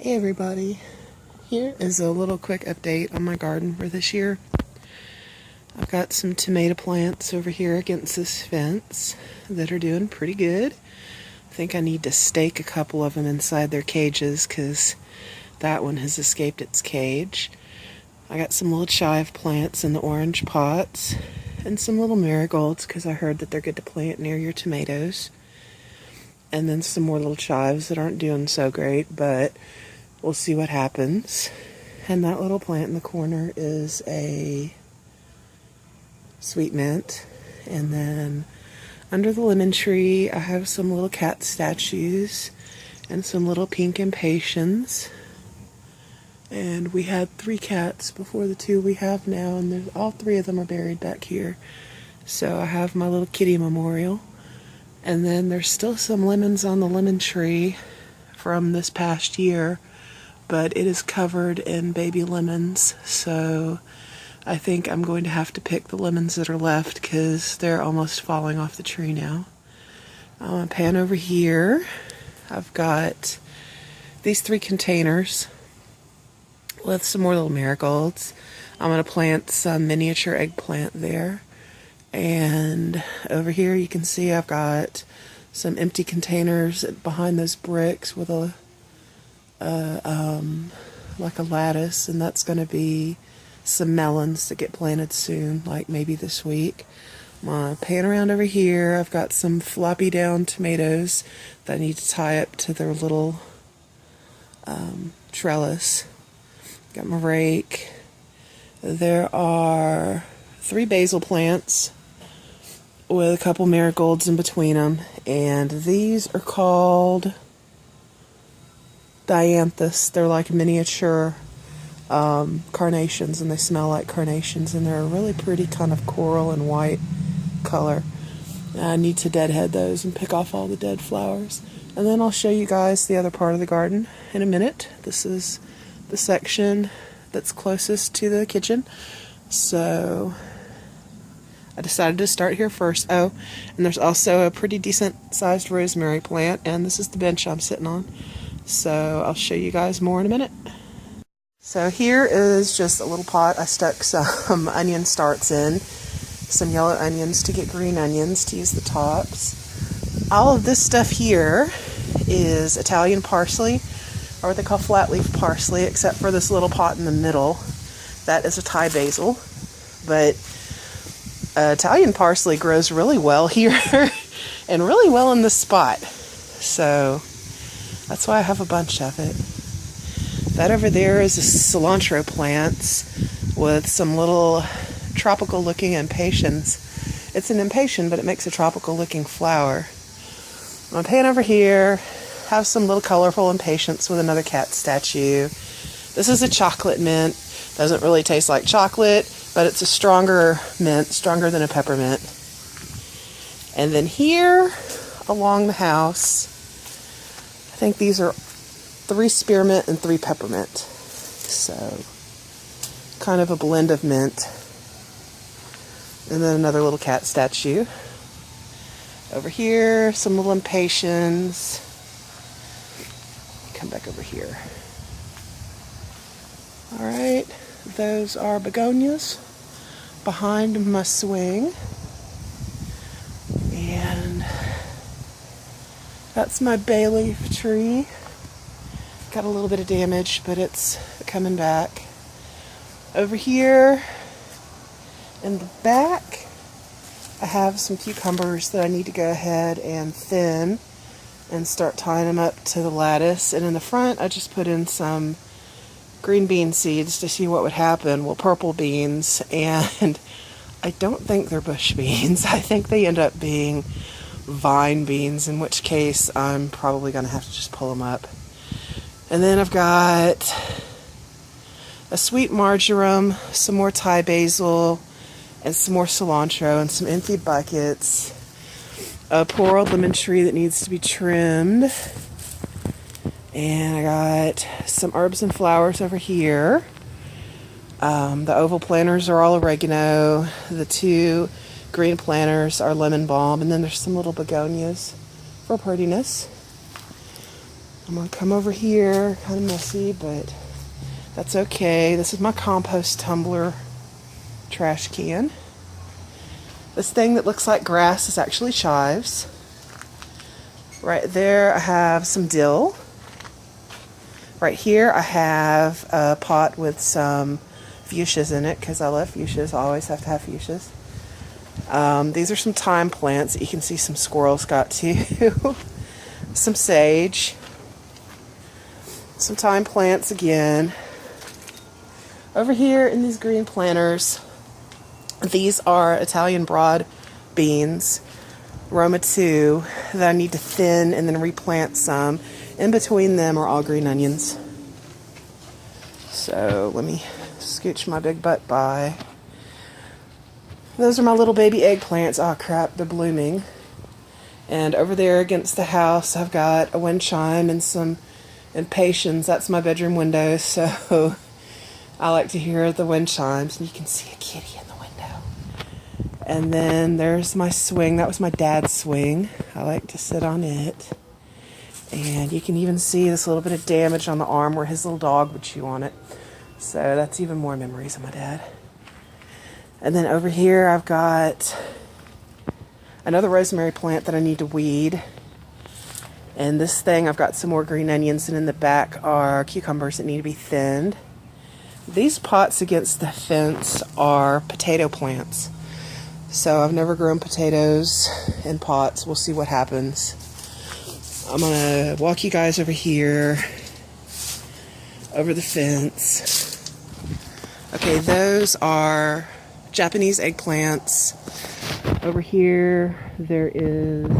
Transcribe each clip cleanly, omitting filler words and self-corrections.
Hey everybody, here is a little quick update on my garden for this year. I've got some tomato plants over here against this fence that are doing pretty good. I think I need to stake a couple of them inside their cages because that one has escaped its cage. I got some little chive plants in the orange pots and some little marigolds because I heard that they're good to plant near your tomatoes. And then some more little chives that aren't doing so great, but we'll see what happens. And that little plant in the corner is a sweet mint. And then under the lemon tree, I have some little cat statues and some little pink impatiens. And we had 3 cats before the 2 we have now, and all 3 of them are buried back here. So I have my little kitty memorial. And then there's still some lemons on the lemon tree from this past year, but it is covered in baby lemons, so I think I'm going to have to pick the lemons that are left because they're almost falling off the tree now. I'm going to pan over here. I've got these 3 containers with some more little marigolds. I'm going to plant some miniature eggplant there. And over here you can see I've got some empty containers behind those bricks with like a lattice, and that's going to be some melons that get planted soon, like maybe this week. I'm going to pan around over here. I've got some floppy down tomatoes that I need to tie up to their little trellis. Got my rake. There are 3 basil plants with a couple marigolds in between them, and these are called dianthus. They're like miniature carnations, and they smell like carnations, and they're a really pretty kind of coral and white color. I need to deadhead those and pick off all the dead flowers, and then I'll show you guys the other part of the garden in a minute. This is the section that's closest to the kitchen, so I decided to start here first. Oh, and there's also a pretty decent sized rosemary plant, and this is the bench I'm sitting on. So I'll show you guys more in a minute. So here is just a little pot I stuck some onion starts in, some yellow onions to get green onions to use the tops. All of this stuff here is Italian parsley, or what they call flat leaf parsley, except for this little pot in the middle. That is a Thai basil, but Italian parsley grows really well here and really well in this spot, so that's why I have a bunch of it. That over there is a cilantro plant with some little tropical looking impatiens. It's an impatien, but it makes a tropical looking flower. I'm going to pan over here, have some little colorful impatiens with another cat statue. This is a chocolate mint. Doesn't really taste like chocolate, but it's a stronger mint, stronger than a peppermint. And then here along the house, I think these are 3 spearmint and 3 peppermint. So kind of a blend of mint. And then another little cat statue. Over here, some little impatiens. Come back over here. All right. Those are begonias behind my swing, and that's my bay leaf tree. Got a little bit of damage, but it's coming back. Over here in the back, I have some cucumbers that I need to go ahead and thin and start tying them up to the lattice. And in the front, I just put in some green bean seeds to see what would happen. Well, purple beans, and I don't think they're bush beans. I think they end up being vine beans, in which case I'm probably going to have to just pull them up. And then I've got a sweet marjoram, some more Thai basil, and some more cilantro, and some empty buckets. A poor old lemon tree that needs to be trimmed. And I got some herbs and flowers over here. The oval planters are all oregano. The 2 green planters are lemon balm. And then there's some little begonias for prettiness. I'm going to come over here, kind of messy, but that's okay. This is my compost tumbler trash can. This thing that looks like grass is actually chives. Right there I have some dill. Right here I have a pot with some fuchsias in it because I love fuchsias. I always have to have fuchsias. These are some thyme plants that you can see some squirrels got too. Some sage. Some thyme plants again. Over here in these green planters, these are Italian broad beans, Roma 2, that I need to thin and then replant some. In between them are all green onions. So let me scooch my big butt by. Those are my little baby eggplants. Oh crap, they're blooming. And over there against the house, I've got a wind chime and some impatiens. That's my bedroom window, so I like to hear the wind chimes. And you can see a kitty in the window. And then there's my swing. That was my dad's swing. I like to sit on it. And you can even see this little bit of damage on the arm where his little dog would chew on it. So that's even more memories of my dad. And then over here I've got another rosemary plant that I need to weed. And this thing, I've got some more green onions, and in the back are cucumbers that need to be thinned. These pots against the fence are potato plants. So I've never grown potatoes in pots. We'll see what happens. I'm going to walk you guys over here, over the fence. Okay, those are Japanese eggplants. Over here, there is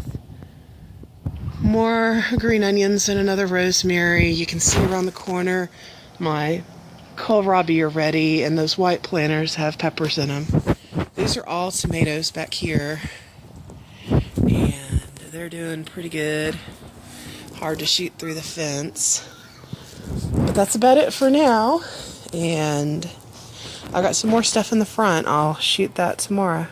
more green onions and another rosemary. You can see around the corner my kohlrabi are ready, and those white planters have peppers in them. These are all tomatoes back here, and they're doing pretty good. Hard to shoot through the fence. But that's about it for now, and I got some more stuff in the front. I'll shoot that tomorrow.